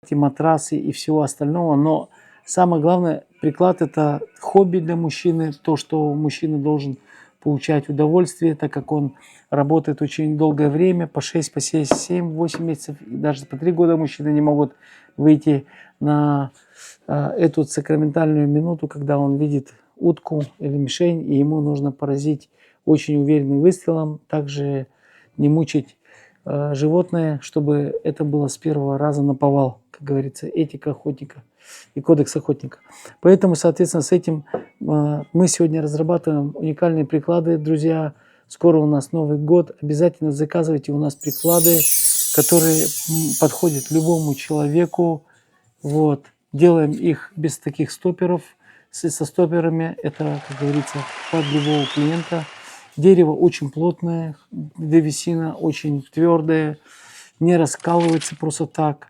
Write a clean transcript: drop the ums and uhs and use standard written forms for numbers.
и матрасы и всего остального, но самое главное, приклад – это хобби для мужчины, то, что мужчина должен получать удовольствие, так как он работает очень долгое время, по 6, по 7, 7, 8 месяцев, и даже по 3 года мужчины не могут выйти на эту сакраментальную минуту, когда он видит утку или мишень, и ему нужно поразить очень уверенным выстрелом, также не мучить животное, чтобы это было с первого раза наповал, как говорится, этика охотника и кодекс охотника. Поэтому, соответственно, с этим мы сегодня разрабатываем уникальные приклады, друзья. Скоро у нас Новый год. Обязательно заказывайте у нас приклады, которые подходят любому человеку. Вот. Делаем их без таких стоперов. Со стоперами это, как говорится, под любого клиента. Дерево очень плотное, древесина очень твердая, не раскалывается просто так.